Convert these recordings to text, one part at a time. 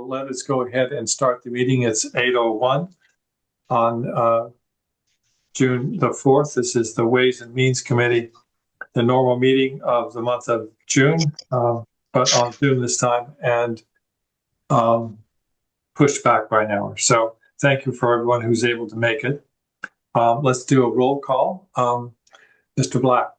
let us go ahead and start the meeting. It's 8:01 on June the 4th. This is the Ways and Means Committee, the normal meeting of the month of June, but on Zoom this time, and pushed back by an hour. So thank you for everyone who's able to make it. Let's do a roll call. Mr. Black.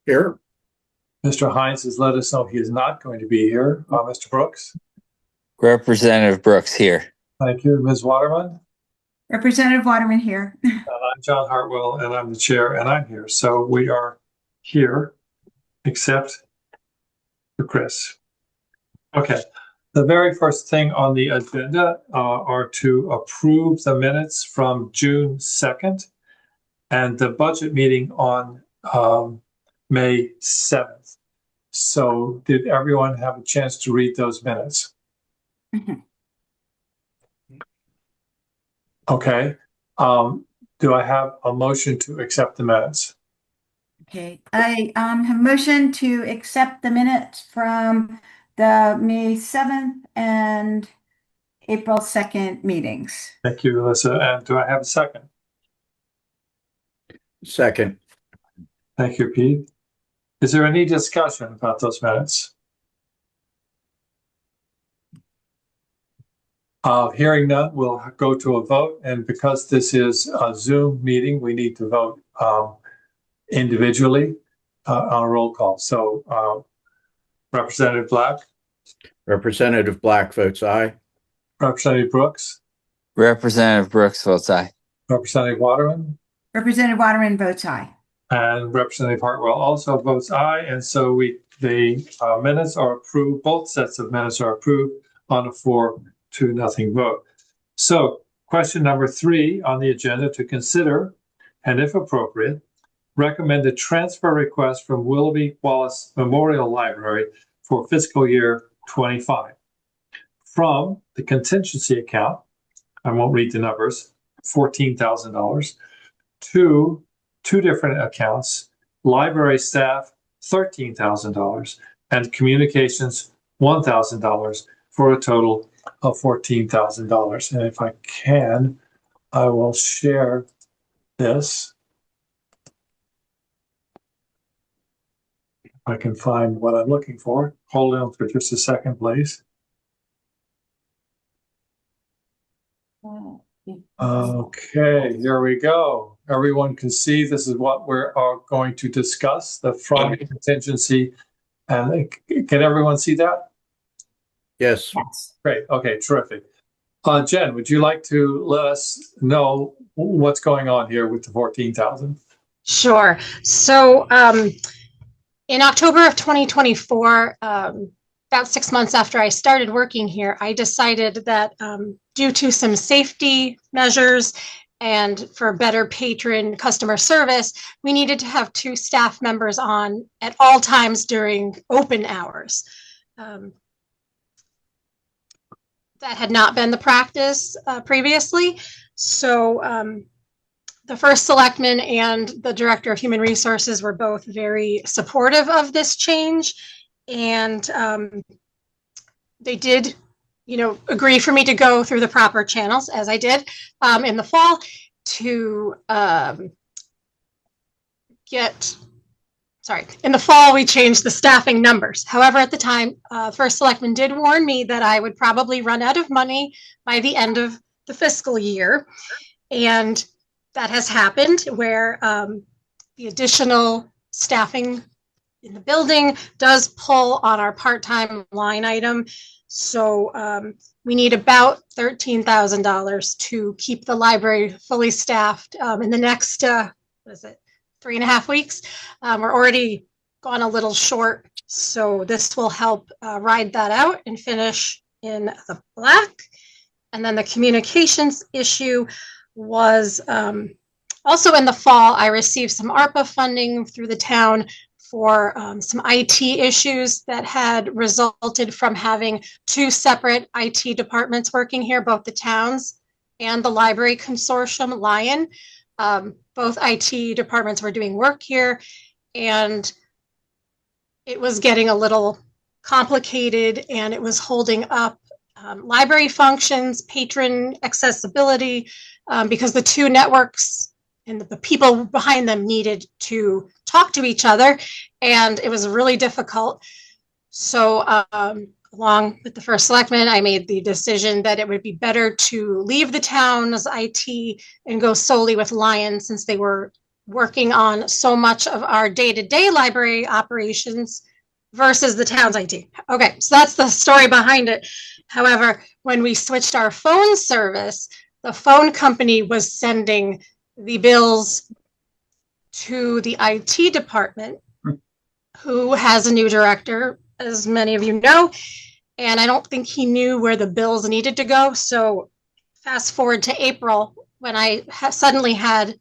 Here. Mr. Hines has let us know he is not going to be here. Mr. Brooks. Representative Brooks here. Thank you. Ms. Waterman. Representative Waterman here. And I'm John Hartwell, and I'm the chair, and I'm here. So we are here, except for Chris. Okay. The very first thing on the agenda are to approve the minutes from June 2nd and the budget meeting on May 7th. So did everyone have a chance to read those minutes? Mhm. Okay. Do I have a motion to accept the minutes? Okay, I have motion to accept the minutes from the May 7th and April 2nd meetings. Thank you, Alyssa. And do I have a second? Second. Thank you, Pete. Is there any discussion about those minutes? Hearing none, we'll go to a vote. And because this is a Zoom meeting, we need to vote individually on a roll call. So Representative Black. Representative Black votes aye. Representative Brooks. Representative Brooks votes aye. Representative Waterman. Representative Waterman votes aye. And Representative Hartwell also votes aye. And so the minutes are approved. Both sets of minutes are approved on a 4-0 vote. So question number 3 on the agenda to consider, and if appropriate, recommend a transfer request from Willoughby Wallace Memorial Library for fiscal year 25 from the contingency account, I won't read the numbers, $14,000, to 2 different accounts, library staff, $13,000, and communications, $1,000, for a total of $14,000. And if I can, I will share this. If I can find what I'm looking for. Hold on for just a second, please. Okay, here we go. Everyone can see this is what we're going to discuss, the fraud contingency. And can everyone see that? Yes. Great. Okay, terrific. Jen, would you like to let us know what's going on here with the 14,000? Sure. So in October of 2024, about 6 months after I started working here, I decided that due to some safety measures and for better patron customer service, we needed to have 2 staff members on at all times during open hours. That had not been the practice previously. So the first selectman and the director of human resources were both very supportive of this change. And they did, agree for me to go through the proper channels, as I did in the fall, to in the fall, we changed the staffing numbers. However, at the time, First Selectman did warn me that I would probably run out of money by the end of the fiscal year. And that has happened, where the additional staffing in the building does pull on our part-time line item. So we need about $13,000 to keep the library fully staffed in the next, 3.5 weeks. We're already gone a little short, so this will help ride that out and finish in the black. And then the communications issue was also in the fall. I received some ARPA funding through the town for some IT issues that had resulted from having 2 separate IT departments working here, both the towns and the library consortium, Lion. Both IT departments were doing work here, and it was getting a little complicated, and it was holding up library functions, patron accessibility, because the two networks and the people behind them needed to talk to each other, and it was really difficult. So along with the first selectman, I made the decision that it would be better to leave the town's IT and go solely with Lion, since they were working on so much of our day-to-day library operations versus the town's IT. Okay, so that's the story behind it. However, when we switched our phone service, the phone company was sending the bills to the IT department, who has a new director, as many of you know, and I don't think he knew where the bills needed to go. So fast forward to April, when I suddenly had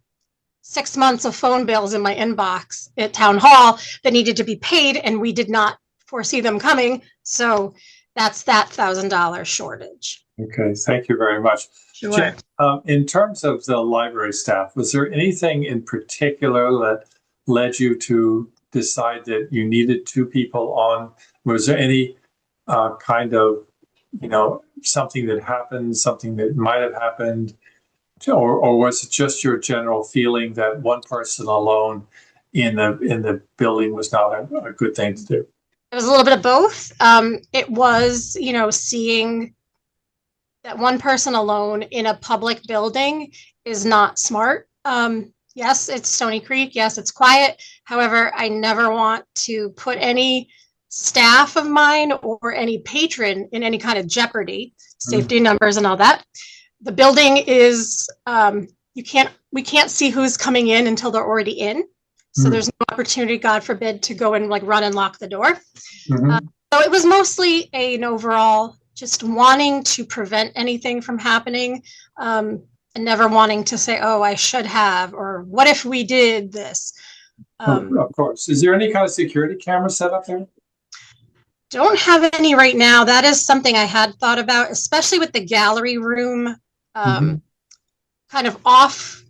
6 months of phone bills in my inbox at town hall that needed to be paid, and we did not foresee them coming. So that's that $1,000 shortage. Okay, thank you very much. Sure. Jen, in terms of the library staff, was there anything in particular that led you to decide that you needed 2 people on? Was there any kind of, something that happened, something that might have happened, or was it just your general feeling that one person alone in the building was not a good thing to do? It was a little bit of both. It was, seeing that one person alone in a public building is not smart. Yes, it's Stony Creek. Yes, it's quiet. However, I never want to put any staff of mine or any patron in any kind of jeopardy, safety numbers and all that. The building is, we can't see who's coming in until they're already in. So there's no opportunity, God forbid, to go and run and lock the door. So it was mostly an overall just wanting to prevent anything from happening, and never wanting to say, oh, I should have, or what if we did this? Of course. Is there any kind of security camera set up there? Don't have any right now. That is something I had thought about, especially with the gallery room kind of off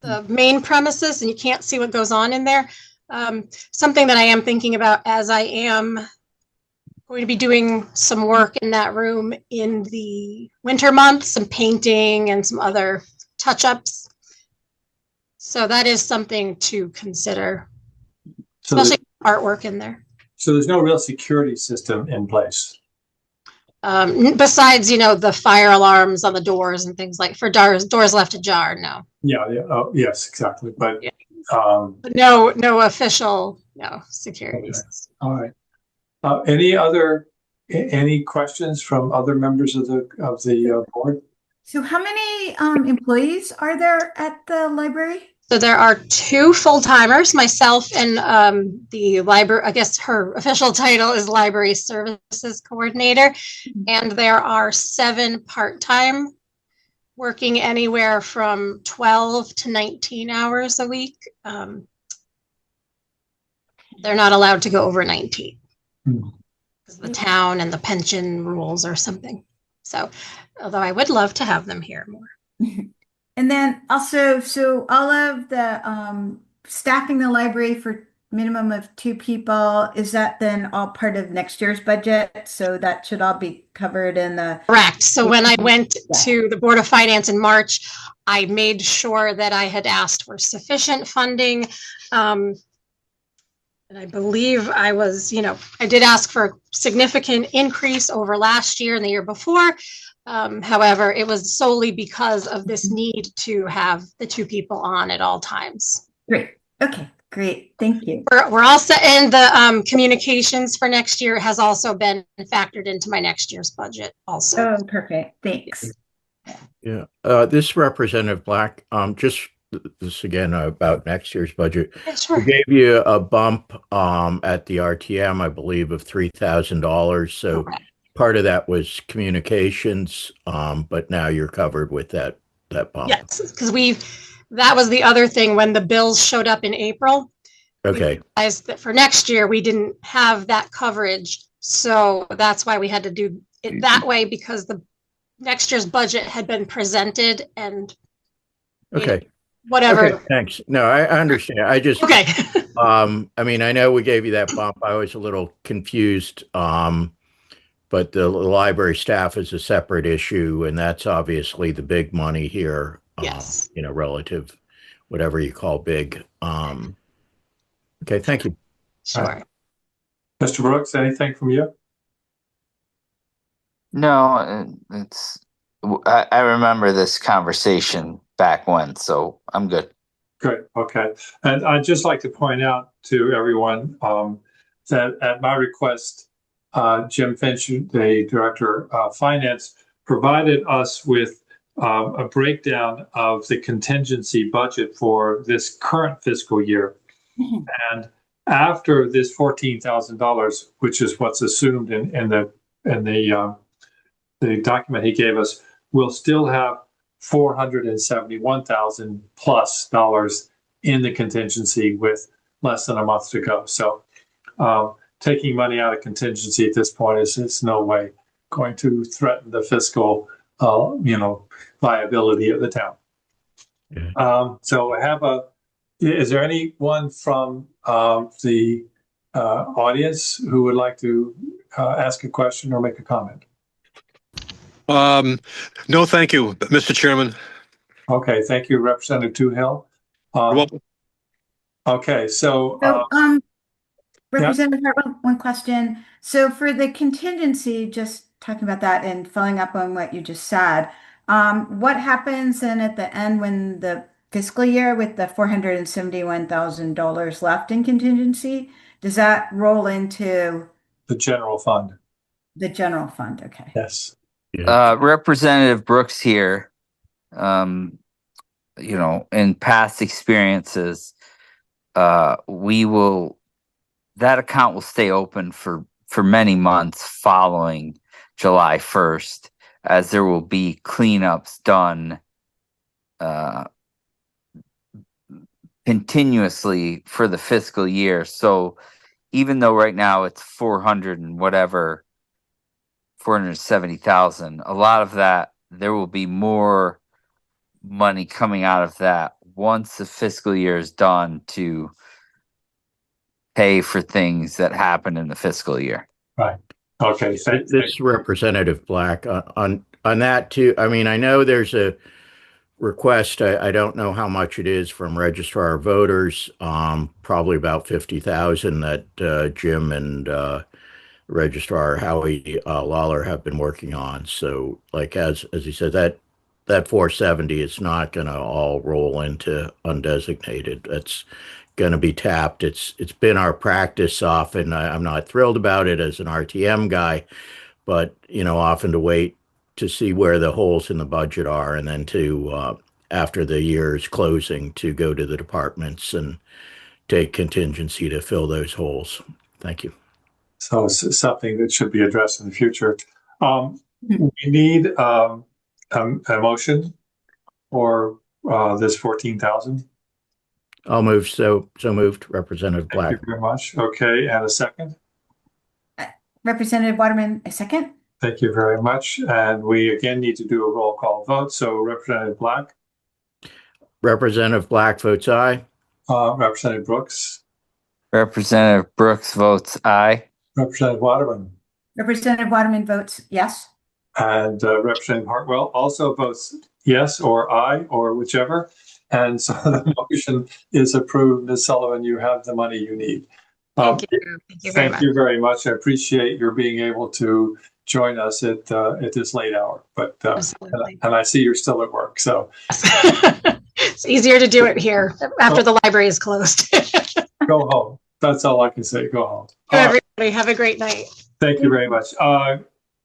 the main premises, and you can't see what goes on in there. Something that I am thinking about, as I am going to be doing some work in that room in the winter months, some painting and some other touch-ups. So that is something to consider, So especially artwork in there. So there's no real security system in place. Besides, the fire alarms on the doors and things like for doors left ajar. No. Yeah. Oh, yes, exactly. But Yeah. No official security. Okay. All right. Any questions from other members of the board? So how many employees are there at the library? So there are 2 full-timers, myself and the library, I guess her official title is Library Services Coordinator. And there are 7 part-time, working anywhere from 12 to 19 hours a week. They're not allowed to go over 19 because the town and the pension rules or something. So, although I would love to have them here more. And then also, so all of the staffing the library for minimum of 2 people, is that then all part of next year's budget? So that should all be covered in the... Correct. So when I went to the Board of Finance in March, I made sure that I had asked for sufficient funding. And I believe I was, I did ask for a significant increase over last year and the year before. However, it was solely because of this need to have the 2 people on at all times. Great. Okay, great. Thank you. We're all set, and the communications for next year has also been factored into my next year's budget also. Oh, perfect. Thanks. Yeah. This Representative Black, just this again about next year's budget. Yeah, sure. We gave you a bump at the RTM, I believe, of $3,000. So Correct. part of that was communications, but now you're covered with that bump. Yes, because that was the other thing when the bills showed up in April. Okay. We realized that for next year, we didn't have that coverage. So that's why we had to do it that way, because the next year's budget had been presented and Okay. whatever. Okay, thanks. No, I understand. I just, Okay. I mean, I know we gave you that bump. I was a little confused but the library staff is a separate issue, and that's obviously the big money here. Yes. Relative, whatever you call big. Okay, thank you. Sure. Mr. Brooks, anything from you? No, I remember this conversation back when, so I'm good. Good. Okay. And I'd just like to point out to everyone that at my request, Jim Finch, the Director of Finance, provided us with a breakdown of the contingency budget for this current fiscal year. Mhm. And after this $14,000, which is what's assumed in the document he gave us, we'll still have $471,000 plus dollars in the contingency with less than a month to go. So taking money out of contingency at this point is no way going to threaten the fiscal viability of the town. Yeah. So I have is there anyone from the audience who would like to ask a question or make a comment? No, thank you, Mr. Chairman. Okay, thank you, Representative Toohill. You're welcome. Okay, so So, Representative Hartwell, one question. So for the contingency, just talking about that and following up on what you just said, what happens then at the end when the fiscal year with the $471,000 left in contingency? Does that roll into the general fund. the general fund? Okay. Yes. Representative Brooks here, in past experiences, that account will stay open for many months following July 1st, as there will be cleanups done continuously for the fiscal year. So even though right now it's 470,000, a lot of that, there will be more money coming out of that once the fiscal year is done to pay for things that happen in the fiscal year. Right. Okay. This Representative Black on that too. I mean, I know there's a request. I don't know how much it is from Registrar of Voters. Probably about 50,000 that Jim and Registrar Howie Lawler have been working on. So, like as he said, that 470 is not going to all roll into undesignated. That's going to be tapped. It's been our practice often. I'm not thrilled about it as an RTM guy, but often to wait to see where the holes in the budget are, and then to after the year's closing to go to the departments and take contingency to fill those holes. Thank you. So it's something that should be addressed in the future. We need a motion for this 14,000. I'll move. So moved, Representative Black. Thank you very much. Okay, and a second. Representative Waterman, a second. Thank you very much. And we again need to do a roll call vote. So Representative Black. Representative Black votes aye. Representative Brooks. Representative Brooks votes aye. Representative Waterman. Representative Waterman votes yes. And Representative Hartwell also votes yes or aye or whichever. And so the motion is approved. Ms. Sullivan, you have the money you need. Thank you. Thank you very much. Thank you very much. I appreciate your being able to join us at this late hour. But Absolutely. and I see you're still at work. So It's easier to do it here after the library is closed. go home. That's all I can say. Go home. Everybody have a great night. Thank you very much.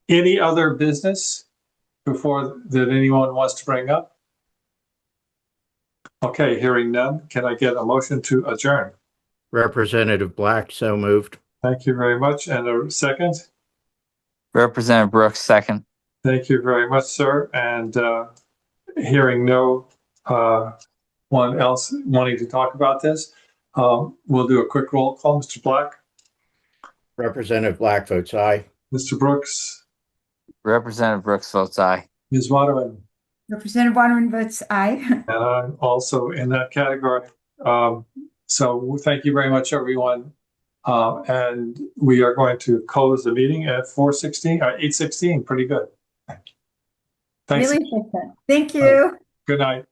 Any other business before that anyone wants to bring up? Okay, hearing none, can I get a motion to adjourn? Representative Black, so moved. Thank you very much. And a second? Representative Brooks, second. Thank you very much, sir. And hearing no one else wanting to talk about this, we'll do a quick roll call. Mr. Black? Representative Black votes aye. Mr. Brooks? Representative Brooks votes aye. Ms. Waterman? Representative Waterman votes aye. And I'm also in that category. So thank you very much, everyone. And we are going to close the meeting at 8:16, pretty good. Thanks. Really efficient. Thank you. Good night.